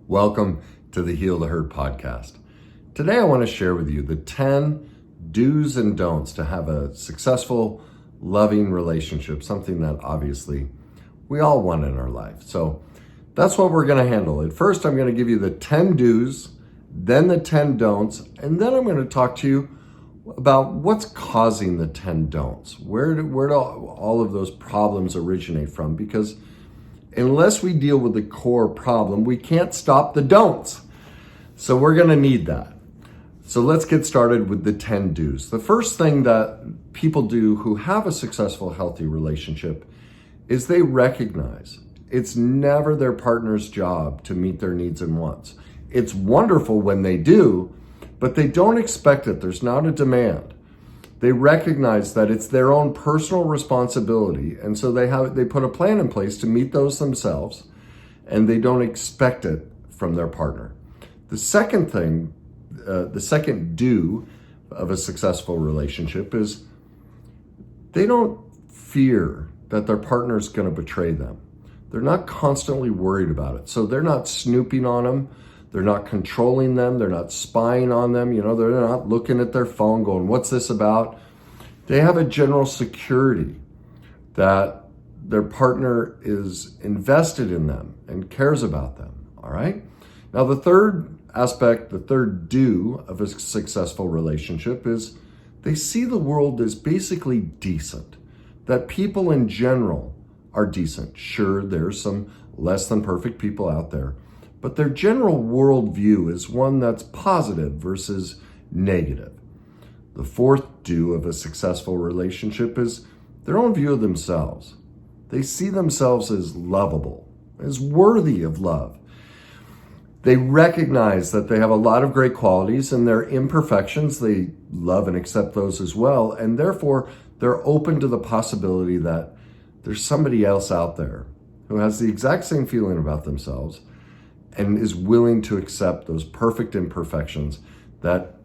Welcome to the Heal the Hurt podcast. Today I want to share with you the 10 do's and don'ts to have a successful, loving relationship, something that obviously we all want in our life. So that's what we're going to handle. At first, I'm going to give you the 10 do's, then the 10 don'ts, and then I'm going to talk to you about what's causing the 10 don'ts. Where do all of those problems originate from? Because unless we deal with the core problem, we can't stop the don'ts. So we're going to need that. So let's get started with the 10 do's. The first thing that people do who have a successful, healthy relationship is they recognize it's never their partner's job to meet their needs and wants. It's wonderful when they do, but they don't expect it. There's not a demand. They recognize that it's their own personal responsibility, and so they put a plan in place to meet those themselves, and they don't expect it from their partner. The second thing, the second do of a successful relationship is they don't fear that their partner is going to betray them. They're not constantly worried about it, so they're not snooping on them. They're not controlling them. They're not spying on them. They're not looking at their phone going, what's this about? They have a general security that their partner is invested in them and cares about them, all right? Now, the third aspect, the third do of a successful relationship is they see the world as basically decent, that people in general are decent. Sure, there's some less than perfect people out there, but their general worldview is one that's positive versus negative. The fourth do of a successful relationship is their own view of themselves. They see themselves as lovable, as worthy of love. They recognize that they have a lot of great qualities and their imperfections. They love and accept those as well, and therefore they're open to the possibility that there's somebody else out there who has the exact same feeling about themselves and is willing to accept those perfect imperfections, that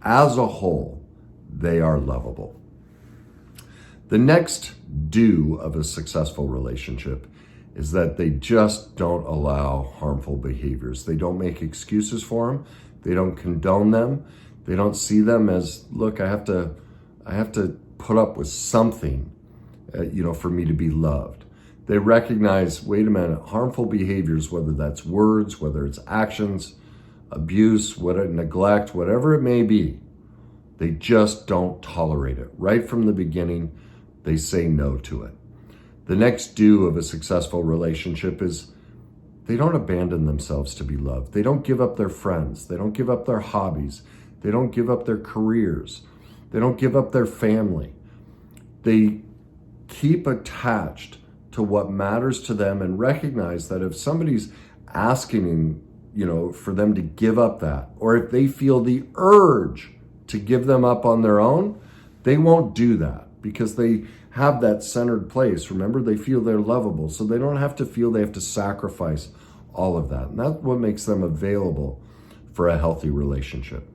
as a whole, they are lovable. The next do of a successful relationship is that they just don't allow harmful behaviors. They don't make excuses for them. They don't condone them. They don't see them as, look, I have to put up with something, for me to be loved. They recognize, wait a minute, harmful behaviors, whether that's words, whether it's actions, abuse, neglect, whatever it may be, they just don't tolerate it. Right from the beginning, they say no to it. The next do of a successful relationship is they don't abandon themselves to be loved. They don't give up their friends. They don't give up their hobbies. They don't give up their careers. They don't give up their family. They keep attached to what matters to them and recognize that if somebody's asking, for them to give up that, or if they feel the urge to give them up on their own, they won't do that because they have that centered place. Remember, they feel they're lovable, so they don't have to feel they have to sacrifice all of that. And that's what makes them available for a healthy relationship.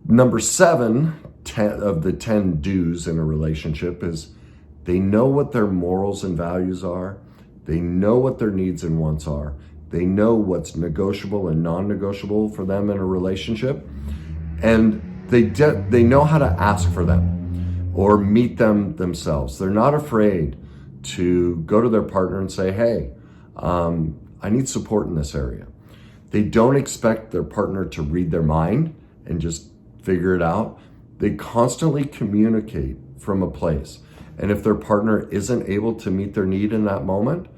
Number 7 of the 10 do's in a relationship is they know what their morals and values are. They know what their needs and wants are. They know what's negotiable and non-negotiable for them in a relationship. And they know how to ask for them or meet them themselves. They're not afraid to go to their partner and say, hey, I need support in this area. They don't expect their partner to read their mind and just figure it out. They constantly communicate from a place. And if their partner isn't able to meet their need in that moment,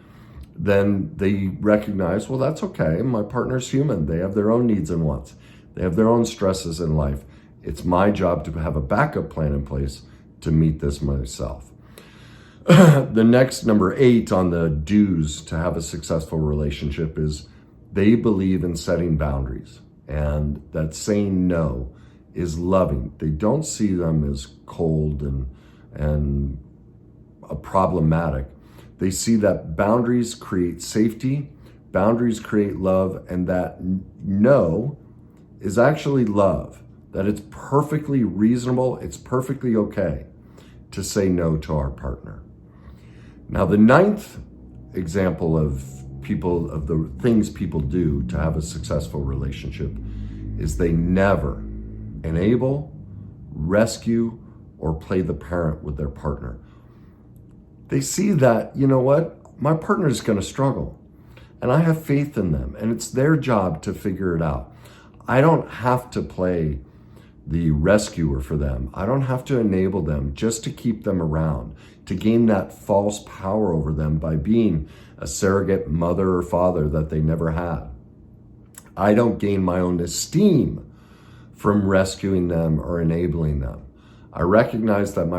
then they recognize, well, that's okay. My partner's human. They have their own needs and wants. They have their own stresses in life. It's my job to have a backup plan in place to meet this myself. The next, number 8 on the do's to have a successful relationship is they believe in setting boundaries, and that saying no is loving. They don't see them as cold and problematic. They see that boundaries create safety, boundaries create love, and that no is actually love, that it's perfectly reasonable, it's perfectly okay to say no to our partner. Now, the 9th example of the things people do to have a successful relationship is they never enable, rescue, or play the parent with their partner. They see that, you know what, my partner is going to struggle and I have faith in them and it's their job to figure it out. I don't have to play the rescuer for them. I don't have to enable them just to keep them around, to gain that false power over them by being a surrogate mother or father that they never had. I don't gain my own esteem from rescuing them or enabling them. I recognize that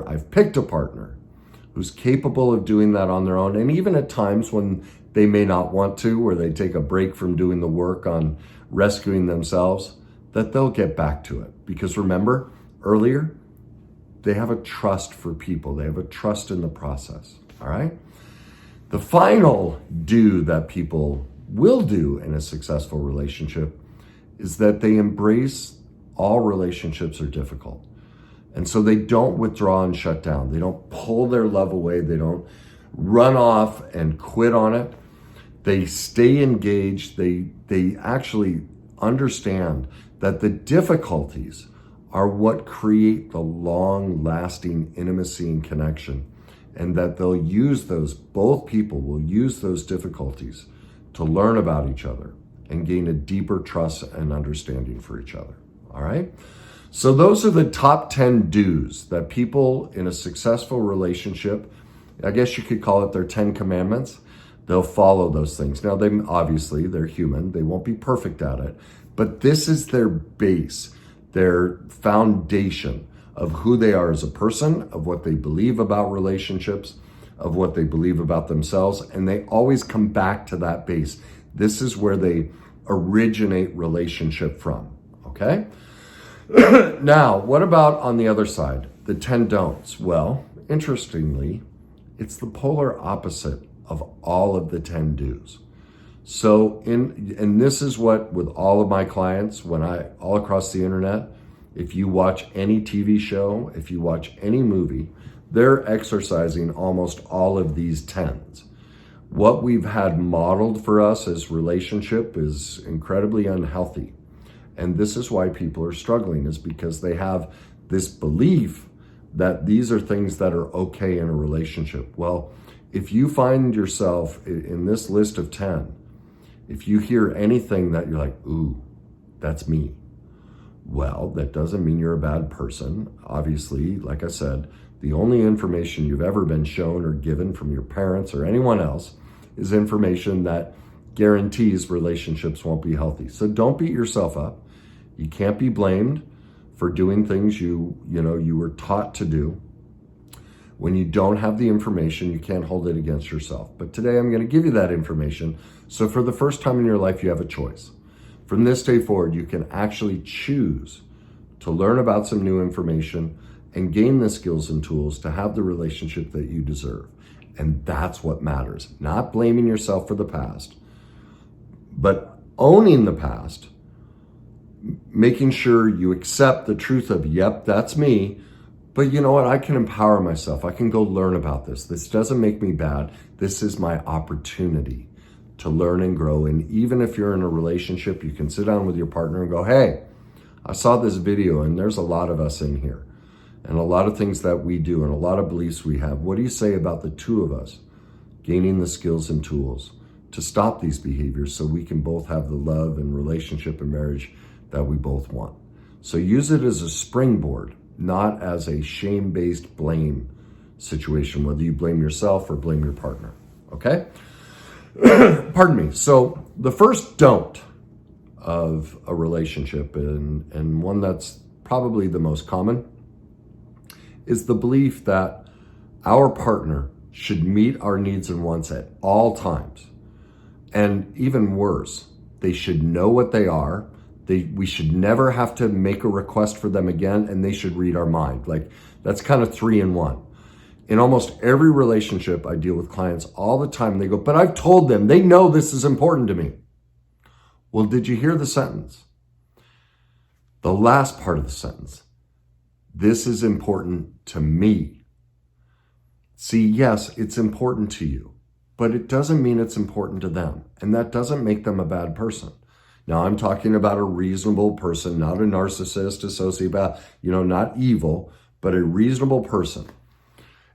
I've picked a partner who's capable of doing that on their own. And even at times when they may not want to, or they take a break from doing the work on rescuing themselves, that they'll get back to it. Because remember, earlier, they have a trust for people. They have a trust in the process, all right? The final do that people will do in a successful relationship is that they embrace all relationships are difficult. And so they don't withdraw and shut down. They don't pull their love away. They don't run off and quit on it. They stay engaged. They actually understand that the difficulties are what create the long-lasting intimacy and connection, and that both people will use those difficulties to learn about each other and gain a deeper trust and understanding for each other, all right? So those are the top 10 do's that people in a successful relationship, I guess you could call it their 10 commandments, they'll follow those things. Now, they're human, they won't be perfect at it, but this is their base, their foundation of who they are as a person, of what they believe about relationships, of what they believe about themselves, and they always come back to that base. This is where they originate relationship from, okay? Now, what about on the other side, the 10 don'ts? Well, interestingly, it's the polar opposite of all of the 10 do's. So, and this is what, with all of my clients, all across the internet, if you watch any TV show, if you watch any movie, they're exercising almost all of these 10s. What we've had modeled for us as relationship is incredibly unhealthy. And this is why people are struggling, is because they have this belief that these are things that are okay in a relationship. Well, if you find yourself in this list of 10, if you hear anything that you're like, ooh, that's me, well, that doesn't mean you're a bad person. Obviously, like I said, the only information you've ever been shown or given from your parents or anyone else is information that guarantees relationships won't be healthy. So don't beat yourself up. You can't be blamed for doing things you were taught to do. When you don't have the information, you can't hold it against yourself. But today I'm going to give you that information. So for the first time in your life, you have a choice. From this day forward, you can actually choose to learn about some new information and gain the skills and tools to have the relationship that you deserve. And that's what matters. Not blaming yourself for the past, but owning the past, making sure you accept the truth of, yep, that's me. But you know what? I can empower myself. I can go learn about this. This doesn't make me bad. This is my opportunity to learn and grow. And even if you're in a relationship, you can sit down with your partner and go, hey, I saw this video and there's a lot of us in here and a lot of things that we do and a lot of beliefs we have. What do you say about the two of us gaining the skills and tools to stop these behaviors so we can both have the love and relationship and marriage that we both want? So use it as a springboard, not as a shame-based blame situation, whether you blame yourself or blame your partner, okay? Pardon me. So the first don't of a relationship, and one that's probably the most common, is the belief that our partner should meet our needs and wants at all times. And even worse, they should know what they are. We should never have to make a request for them again, and they should read our mind. Like, that's kind of 3 in 1. In almost every relationship I deal with clients all the time, they go, but I've told them, they know this is important to me. Well, did you hear the sentence? The last part of the sentence. This is important to me. See, yes, it's important to you. but it doesn't mean it's important to them. And that doesn't make them a bad person. Now, I'm talking about a reasonable person, not a narcissist, a sociopath, not evil, but a reasonable person.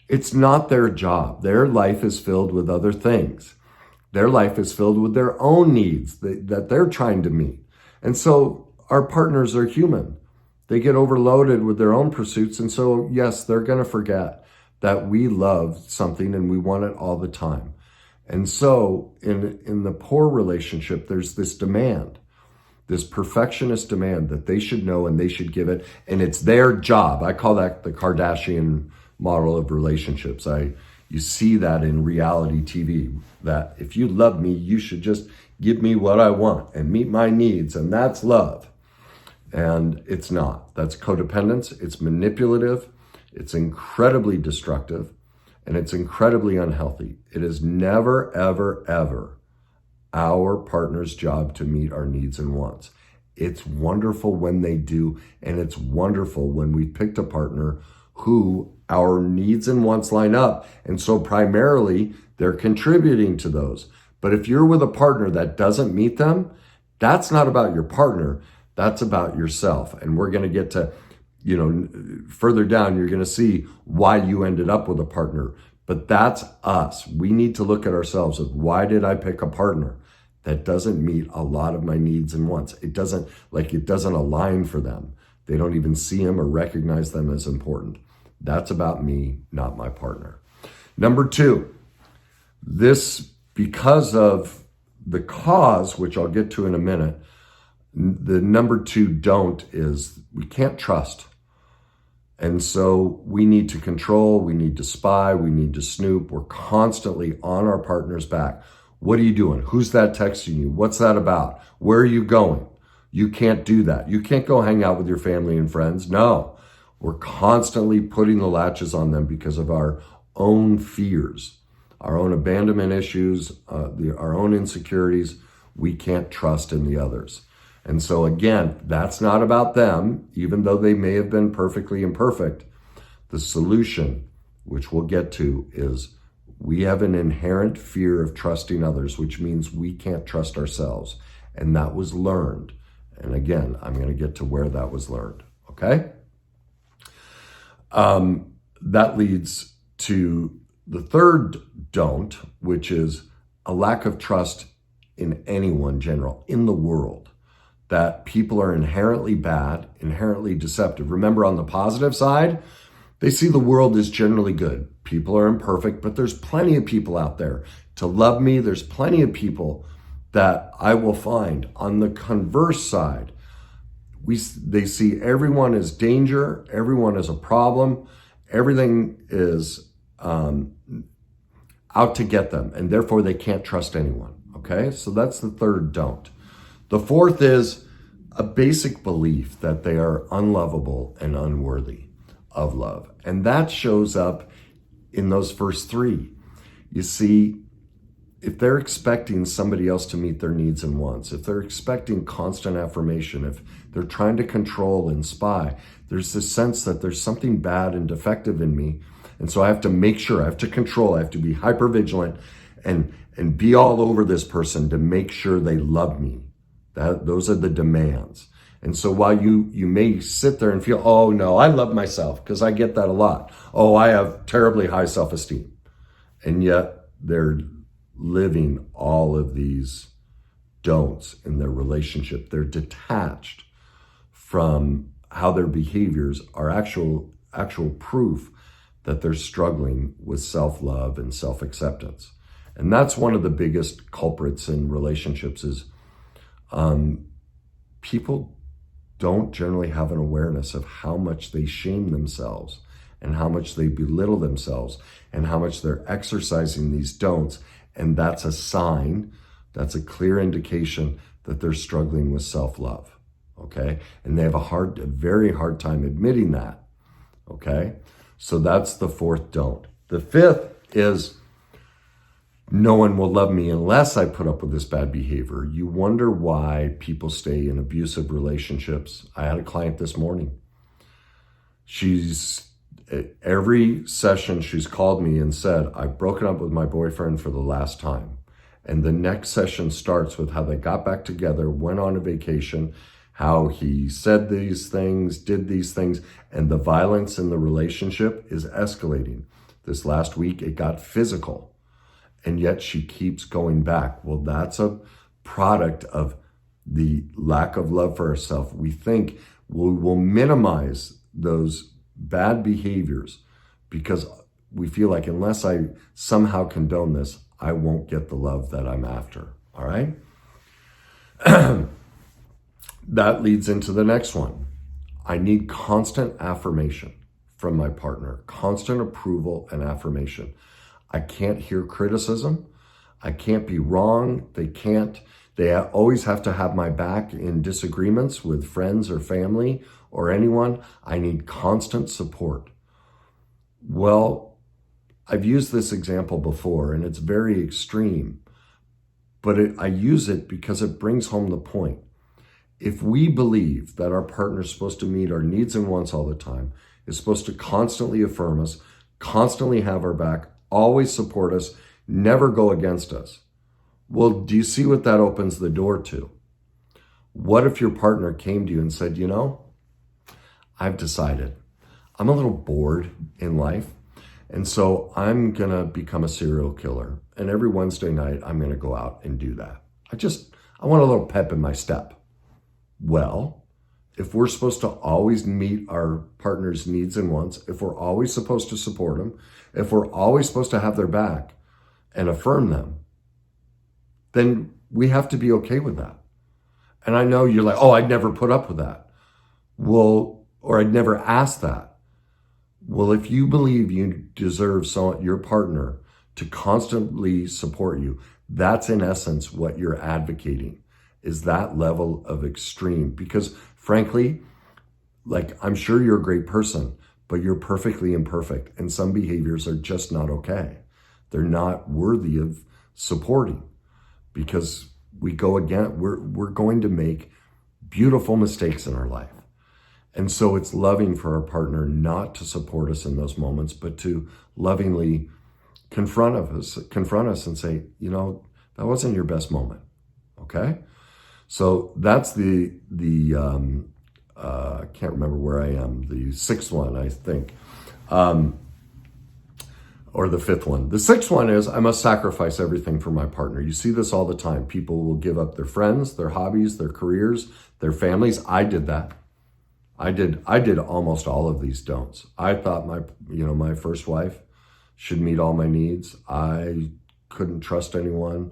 It's not their job. Their life is filled with other things. Their life is filled with their own needs that they're trying to meet. And so our partners are human. They get overloaded with their own pursuits. And so, yes, they're going to forget that we love something and we want it all the time. And so in the poor relationship, there's this demand, this perfectionist demand that they should know and they should give it. And it's their job. I call that the Kardashian model of relationships. You see that in reality TV, that if you love me, you should just give me what I want and meet my needs. And that's love. And it's not. That's codependence. It's manipulative. It's incredibly destructive. And it's incredibly unhealthy. It is never, ever, ever our partner's job to meet our needs and wants. It's wonderful when they do. And it's wonderful when we picked a partner who our needs and wants line up. And so primarily they're contributing to those. But if you're with a partner that doesn't meet them, that's not about your partner. That's about yourself. And we're going to get to, further down, you're going to see why you ended up with a partner. But that's us. We need to look at ourselves of why did I pick a partner that doesn't meet a lot of my needs and wants? It doesn't align for them. They don't even see them or recognize them as important. That's about me, not my partner. Number 2, because of the cause, which I'll get to in a minute, the number 2 don't is we can't trust. And so we need to control, we need to spy, we need to snoop. We're constantly on our partner's back. What are you doing? Who's that texting you? What's that about? Where are you going? You can't do that. You can't go hang out with your family and friends. No, we're constantly putting the latches on them because of our own fears, our own abandonment issues, our own insecurities. We can't trust in the others. And so again, that's not about them, even though they may have been perfectly imperfect. The solution, which we'll get to, is we have an inherent fear of trusting others, which means we can't trust ourselves. And that was learned. And again, I'm going to get to where that was learned, okay? That leads to the third don't, which is a lack of trust in anyone general, in the world. That people are inherently bad, inherently deceptive. Remember, on the positive side, they see the world as generally good. People are imperfect, but there's plenty of people out there to love me. There's plenty of people that I will find. On the converse side, they see everyone as danger, everyone as a problem, everything is out to get them, and therefore they can't trust anyone, okay? So that's the third don't. The fourth is a basic belief that they are unlovable and unworthy of love. And that shows up in those first 3. You see, if they're expecting somebody else to meet their needs and wants, if they're expecting constant affirmation, if they're trying to control and spy, there's this sense that there's something bad and defective in me. And so I have to make sure, I have to control, I have to be hypervigilant and be all over this person to make sure they love me. Those are the demands. And so while you may sit there and feel, oh no, I love myself, because I get that a lot. Oh, I have terribly high self-esteem. And yet they're living all of these don'ts in their relationship. They're detached from how their behaviors are actual proof that they're struggling with self-love and self-acceptance. And that's one of the biggest culprits in relationships is people don't generally have an awareness of how much they shame themselves and how much they belittle themselves and how much they're exercising these don'ts. And that's a sign, that's a clear indication that they're struggling with self-love, okay? And they have a very hard time admitting that, okay? So that's the fourth don't. The fifth is no one will love me unless I put up with this bad behavior. You wonder why people stay in abusive relationships. I had a client this morning. She's Every session she's called me and said, I've broken up with my boyfriend for the last time. And the next session starts with how they got back together, went on a vacation, how he said these things, did these things, and the violence in the relationship is escalating. This last week, it got physical, and yet she keeps going back. Well, that's a product of the lack of love for herself. We think we'll minimize those bad behaviors because we feel like unless I somehow condone this, I won't get the love that I'm after, all right? That leads into the next one. I need constant affirmation from my partner, constant approval and affirmation. I can't hear criticism. I can't be wrong. They always have to have my back in disagreements with friends or family or anyone. I need constant support. Well, I've used this example before and it's very extreme, but I use it because it brings home the point. If we believe that our partner is supposed to meet our needs and wants all the time, is supposed to constantly affirm us, constantly have our back, always support us, never go against us, well, do you see what that opens the door to? What if your partner came to you and said, I've decided I'm a little bored in life, and so I'm going to become a serial killer. And every Wednesday night, I'm going to go out and do that. I want a little pep in my step. Well, if we're supposed to always meet our partner's needs and wants, if we're always supposed to support them, if we're always supposed to have their back and affirm them, then we have to be okay with that. And I know you're like, oh, I'd never put up with that. Well, or I'd never ask that. Well, if you believe you deserve your partner to constantly support you, that's in essence what you're advocating, is that level of extreme. Because frankly, I'm sure you're a great person, but you're perfectly imperfect. And some behaviors are just not okay. They're not worthy of supporting because we're going to make beautiful mistakes in our life. And so it's loving for our partner not to support us in those moments, but to lovingly confront us and say, that wasn't your best moment. Okay? So that's I can't remember where I am, the sixth one, I think, or the fifth one. The sixth one is I must sacrifice everything for my partner. You see this all the time. People will give up their friends, their hobbies, their careers, their families. I did that. I did almost all of these don'ts. I thought my first wife should meet all my needs. I couldn't trust anyone.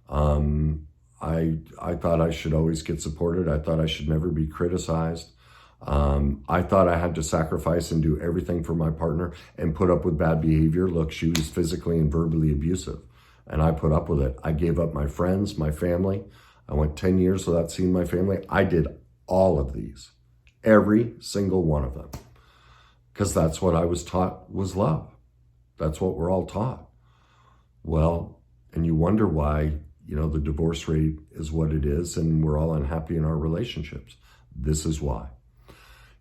I thought I should always get supported. I thought I should never be criticized. I thought I had to sacrifice and do everything for my partner and put up with bad behavior. Look, she was physically and verbally abusive, and I put up with it. I gave up my friends, my family. I went 10 years without seeing my family. I did all of these, every single one of them, because that's what I was taught was love. That's what we're all taught. Well, and you wonder why, the divorce rate is what it is and we're all unhappy in our relationships. This is why.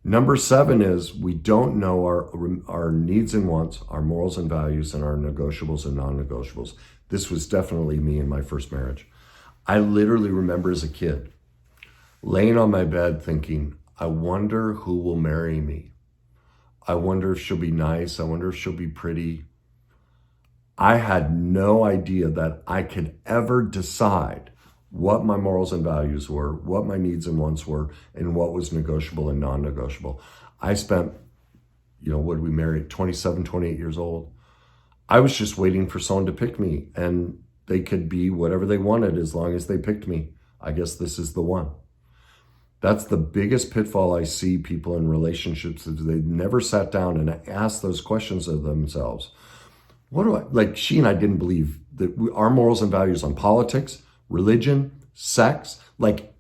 Number 7 is we don't know our needs and wants, our morals and values, and our negotiables and non-negotiables. This was definitely me in my first marriage. I literally remember as a kid laying on my bed thinking, I wonder who will marry me. I wonder if she'll be nice. I wonder if she'll be pretty. I had no idea that I could ever decide what my morals and values were, what my needs and wants were, and what was negotiable and non-negotiable. I spent, what did we marry at 27, 28 years old? I was just waiting for someone to pick me, and they could be whatever they wanted as long as they picked me. I guess this is the one. That's the biggest pitfall I see people in relationships is they never sat down and asked those questions of themselves. She and I didn't believe that our morals and values on politics, religion, sex,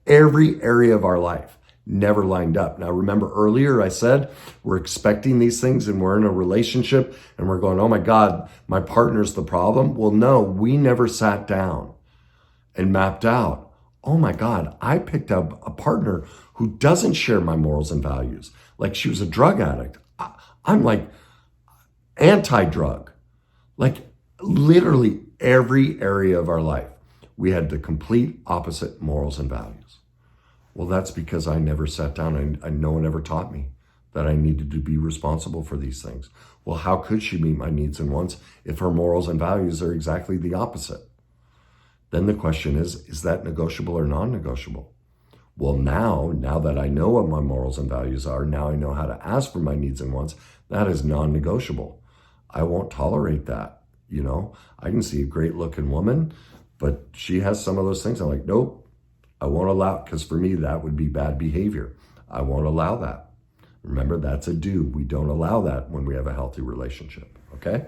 every area of our life never lined up. Now, remember earlier I said we're expecting these things and we're in a relationship and we're going, oh my God, my partner's the problem. Well, no, we never sat down and mapped out, oh my God, I picked up a partner who doesn't share my morals and values. She was a drug addict. I'm like, anti-drug, like literally every area of our life. We had the complete opposite morals and values. Well, that's because I never sat down and no one ever taught me that I needed to be responsible for these things. Well, how could she meet my needs and wants if her morals and values are exactly the opposite? Then the question is that negotiable or non-negotiable? Well, now that I know what my morals and values are, now I know how to ask for my needs and wants, that is non-negotiable. I won't tolerate that. I can see a great looking woman, but she has some of those things. I'm like, nope, I won't allow it, because for me, that would be bad behavior. I won't allow that. Remember, that's a do. We don't allow that when we have a healthy relationship, okay?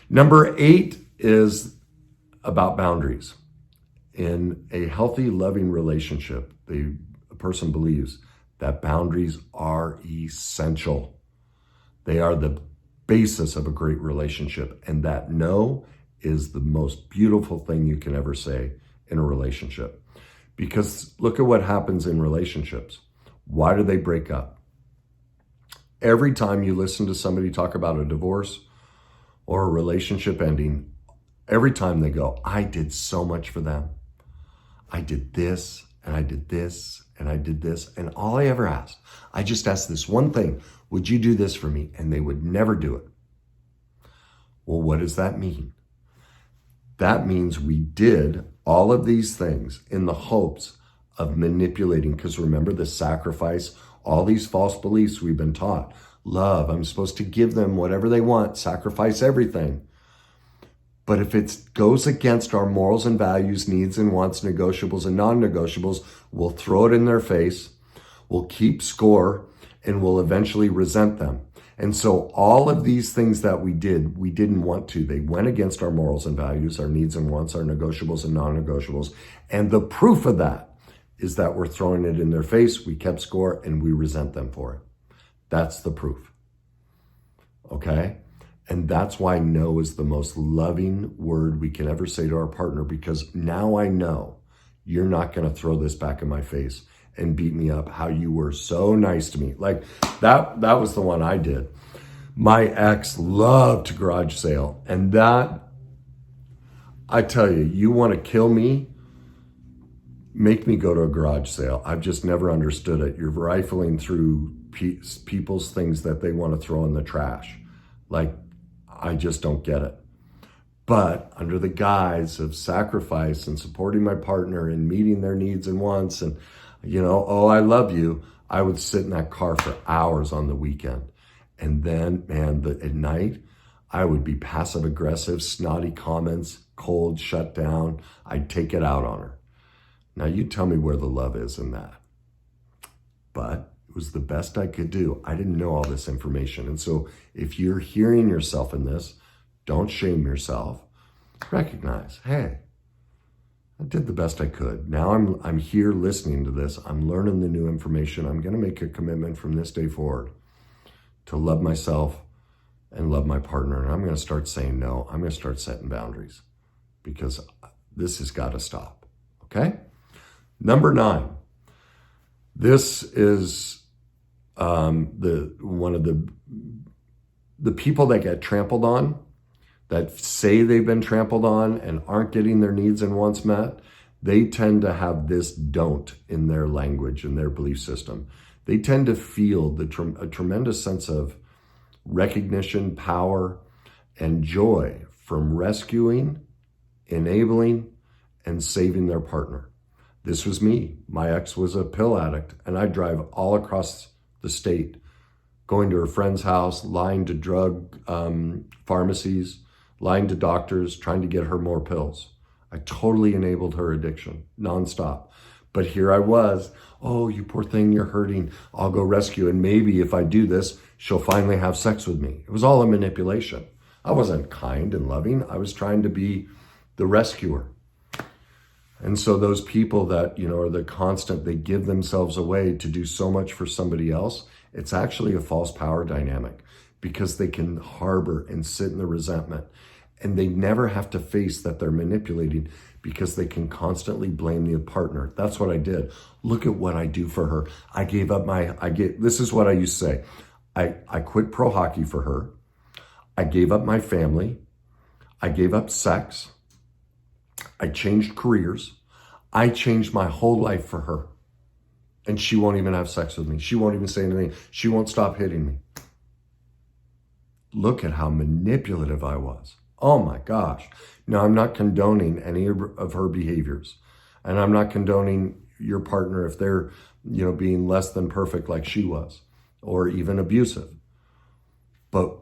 Number 8 is about boundaries. In a healthy, loving relationship, the person believes that boundaries are essential. They are the basis of a great relationship, and that no is the most beautiful thing you can ever say in a relationship. Because look at what happens in relationships. Why do they break up? Every time you listen to somebody talk about a divorce or a relationship ending, every time they go, I did so much for them. I did this, and I did this, and I did this, and all I ever asked, I just asked this one thing, would you do this for me? And they would never do it. Well, what does that mean? That means we did all of these things in the hopes of manipulating, because remember the sacrifice, all these false beliefs we've been taught. Love, I'm supposed to give them whatever they want, sacrifice everything. But if it goes against our morals and values, needs and wants, negotiables and non-negotiables, we'll throw it in their face, we'll keep score, and we'll eventually resent them. And so all of these things that we did, we didn't want to. They went against our morals and values, our needs and wants, our negotiables and non-negotiables. And the proof of that is that we're throwing it in their face, we kept score, and we resent them for it. That's the proof. Okay? And that's why no is the most loving word we can ever say to our partner, because now I know you're not going to throw this back in my face and beat me up how you were so nice to me. Like that was the one I did. My ex loved to garage sale. And that, I tell you, you want to kill me, make me go to a garage sale. I've just never understood it. You're rifling through people's things that they want to throw in the trash. Like, I just don't get it. But under the guise of sacrifice and supporting my partner and meeting their needs and wants and, oh, I love you, I would sit in that car for hours on the weekend. And then, man, at night, I would be passive aggressive, snotty comments, cold, shut down. I'd take it out on her. Now you tell me where the love is in that. But it was the best I could do. I didn't know all this information. And so if you're hearing yourself in this, don't shame yourself. Recognize, hey, I did the best I could. Now I'm here listening to this. I'm learning the new information. I'm going to make a commitment from this day forward to love myself and love my partner. And I'm going to start saying no. I'm going to start setting boundaries, because this has got to stop. Okay? Number 9. This is one of the people that get trampled on, that say they've been trampled on and aren't getting their needs and wants met. They tend to have this don't in their language and their belief system. They tend to feel a tremendous sense of recognition, power, and joy from rescuing, enabling, and saving their partner. This was me. My ex was a pill addict, and I'd drive all across the state, going to her friend's house, lying to drug pharmacies, lying to doctors, trying to get her more pills. I totally enabled her addiction, nonstop. But here I was, oh, you poor thing, you're hurting. I'll go rescue, and maybe if I do this, she'll finally have sex with me. It was all a manipulation. I wasn't kind and loving. I was trying to be the rescuer. And so those people that, are the constant, they give themselves away to do so much for somebody else, it's actually a false power dynamic, because they can harbor and sit in the resentment, and they never have to face that they're manipulating, because they can constantly blame the partner. That's what I did. Look at what I do for her. I gave up this is what I used to say. I quit pro hockey for her. I gave up my family. I gave up sex. I changed careers. I changed my whole life for her. And she won't even have sex with me. She won't even say anything. She won't stop hitting me. Look at how manipulative I was. Oh my gosh. Now, I'm not condoning any of her behaviors. And I'm not condoning your partner if they're, being less than perfect like she was, or even abusive. But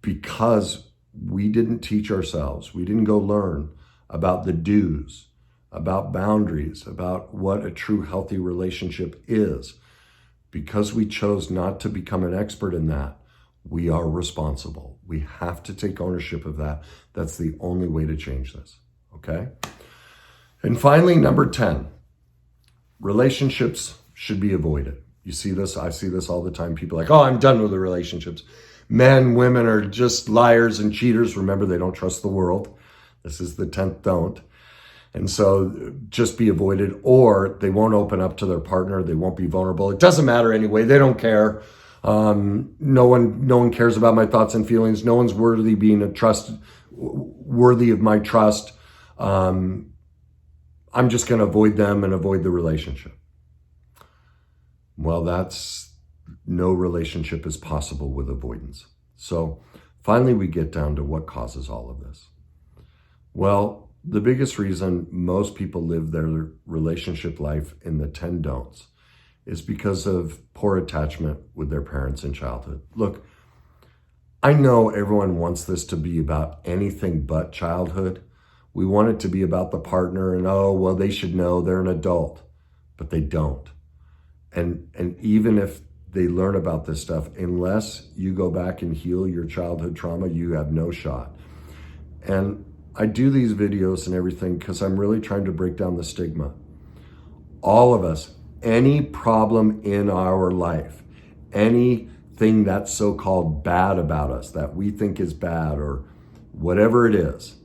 because we didn't teach ourselves, we didn't go learn about the do's, about boundaries, about what a true healthy relationship is, because we chose not to become an expert in that, we are responsible. We have to take ownership of that. That's the only way to change this, okay? And finally, number 10, relationships should be avoided. You see this? I see this all the time. People are like, oh, I'm done with the relationships. Men, women are just liars and cheaters. Remember, they don't trust the world. This is the 10th don't. And so just be avoided, or they won't open up to their partner. They won't be vulnerable. It doesn't matter anyway. They don't care. No one cares about my thoughts and feelings. No one's worthy of my trust. I'm just going to avoid them and avoid the relationship. Well, no relationship is possible with avoidance. So finally, we get down to what causes all of this. Well, the biggest reason most people live their relationship life in the 10 don'ts is because of poor attachment with their parents in childhood. Look, I know everyone wants this to be about anything but childhood. We want it to be about the partner and, oh, well, they should know they're an adult, but they don't. And even if they learn about this stuff, unless you go back and heal your childhood trauma, you have no shot. And I do these videos and everything because I'm really trying to break down the stigma. All of us, any problem in our life, anything that's so-called bad about us that we think is bad or whatever it is,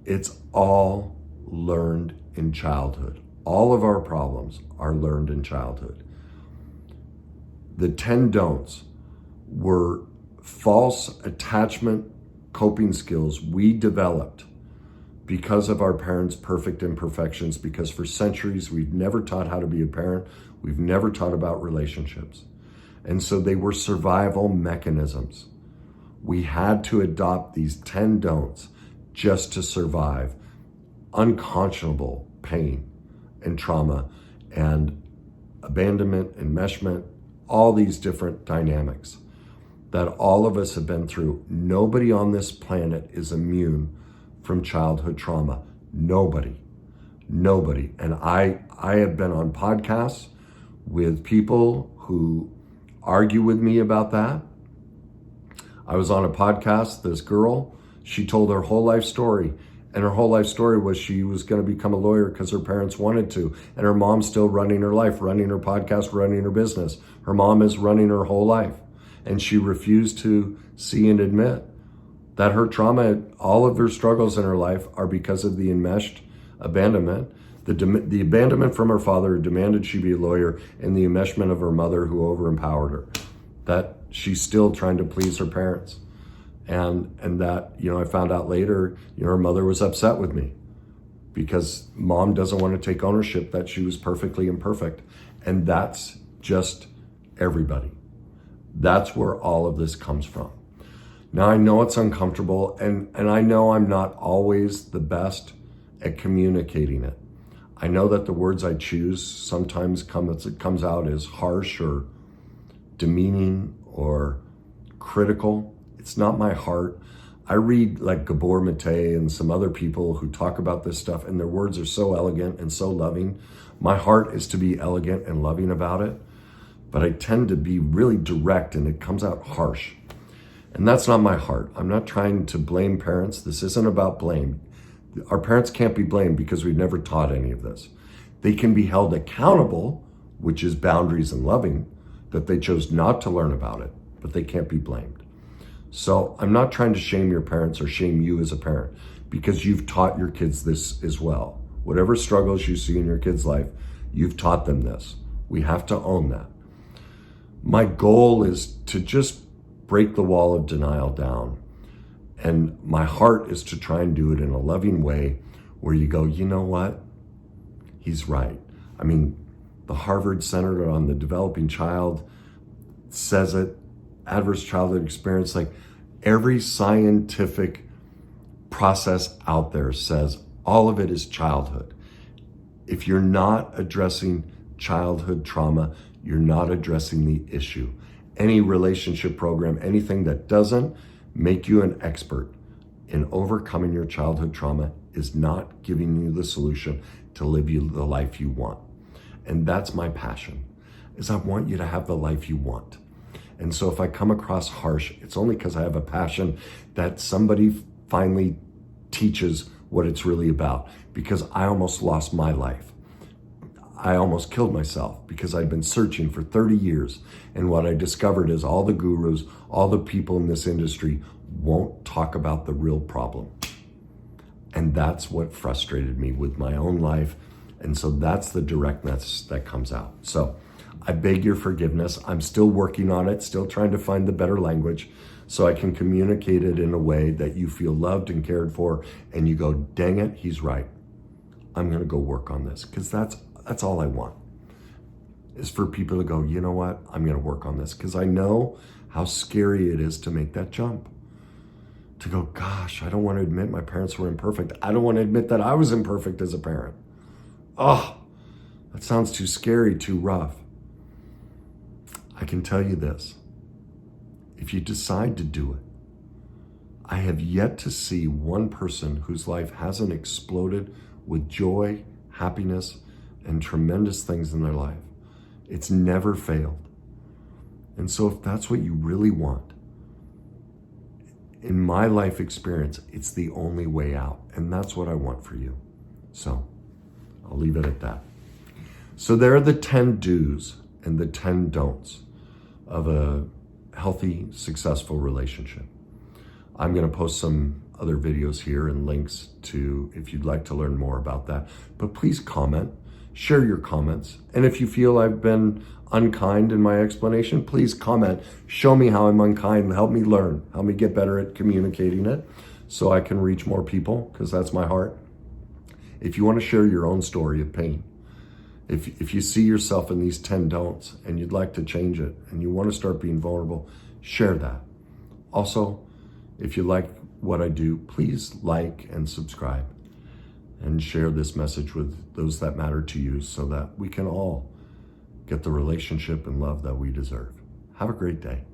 it's all learned in childhood. All of our problems are learned in childhood. The 10 don'ts were false attachment coping skills we developed because of our parents' perfect imperfections, because for centuries we've never taught how to be a parent, we've never taught about relationships. And so they were survival mechanisms. We had to adopt these 10 don'ts just to survive unconscionable pain and trauma and abandonment, enmeshment, all these different dynamics that all of us have been through. Nobody on this planet is immune from childhood trauma. Nobody. And I have been on podcasts with people who argue with me about that. I was on a podcast, this girl, she told her whole life story. And her whole life story was she was going to become a lawyer because her parents wanted to. And her mom's still running her life, running her podcast, running her business. Her mom is running her whole life. And she refused to see and admit that her trauma, all of her struggles in her life are because of the enmeshed abandonment, the abandonment from her father who demanded she be a lawyer, and the enmeshment of her mother who overempowered her. That she's still trying to please her parents. And that, I found out later, her mother was upset with me because mom doesn't want to take ownership that she was perfectly imperfect. And that's just everybody. That's where all of this comes from. Now, I know it's uncomfortable, and I know I'm not always the best at communicating it. I know that the words I choose sometimes comes out as harsh or demeaning or critical. It's not my heart. I read like Gabor Mate and some other people who talk about this stuff, and their words are so elegant and so loving. My heart is to be elegant and loving about it, but I tend to be really direct, and it comes out harsh. And that's not my heart. I'm not trying to blame parents. This isn't about blame. Our parents can't be blamed because we've never taught any of this. They can be held accountable, which is boundaries and loving, that they chose not to learn about it, but they can't be blamed. So I'm not trying to shame your parents or shame you as a parent, because you've taught your kids this as well. Whatever struggles you see in your kid's life, you've taught them this. We have to own that. My goal is to just break the wall of denial down And my heart is to try and do it in a loving way where you go, you know what? He's right. I mean, the Harvard Center on the Developing Child says it, adverse childhood experience, like every scientific process out there says all of it is childhood. If you're not addressing childhood trauma, you're not addressing the issue. Any relationship program, anything that doesn't make you an expert in overcoming your childhood trauma is not giving you the solution to live you the life you want. And that's my passion, is I want you to have the life you want. And so if I come across harsh, it's only because I have a passion that somebody finally teaches what it's really about, because I almost lost my life. I almost killed myself because I'd been searching for 30 years. And what I discovered is all the gurus, all the people in this industry won't talk about the real problem. And that's what frustrated me with my own life. And so that's the direct message that comes out. So I beg your forgiveness. I'm still working on it, still trying to find the better language so I can communicate it in a way that you feel loved and cared for and you go, dang it, he's right. I'm going to go work on this, because that's all I want, is for people to go, you know what, I'm going to work on this, because I know how scary it is to make that jump. To go, gosh, I don't want to admit my parents were imperfect. I don't want to admit that I was imperfect as a parent. Oh, that sounds too scary, too rough. I can tell you this. If you decide to do it, I have yet to see one person whose life hasn't exploded with joy, happiness, and tremendous things in their life. It's never failed. And so if that's what you really want, in my life experience, it's the only way out. And that's what I want for you. So I'll leave it at that. So there are the 10 do's and the 10 don'ts of a healthy, successful relationship. I'm going to post some other videos here and links to, if you'd like to learn more about that. But please comment, share your comments. And if you feel I've been unkind in my explanation, please comment. Show me how I'm unkind. Help me learn. Help me get better at communicating it so I can reach more people, because that's my heart. If you want to share your own story of pain, if you see yourself in these 10 don'ts and you'd like to change it and you want to start being vulnerable, share that. Also, if you like what I do, please like and subscribe and share this message with those that matter to you so that we can all get the relationship and love that we deserve. Have a great day.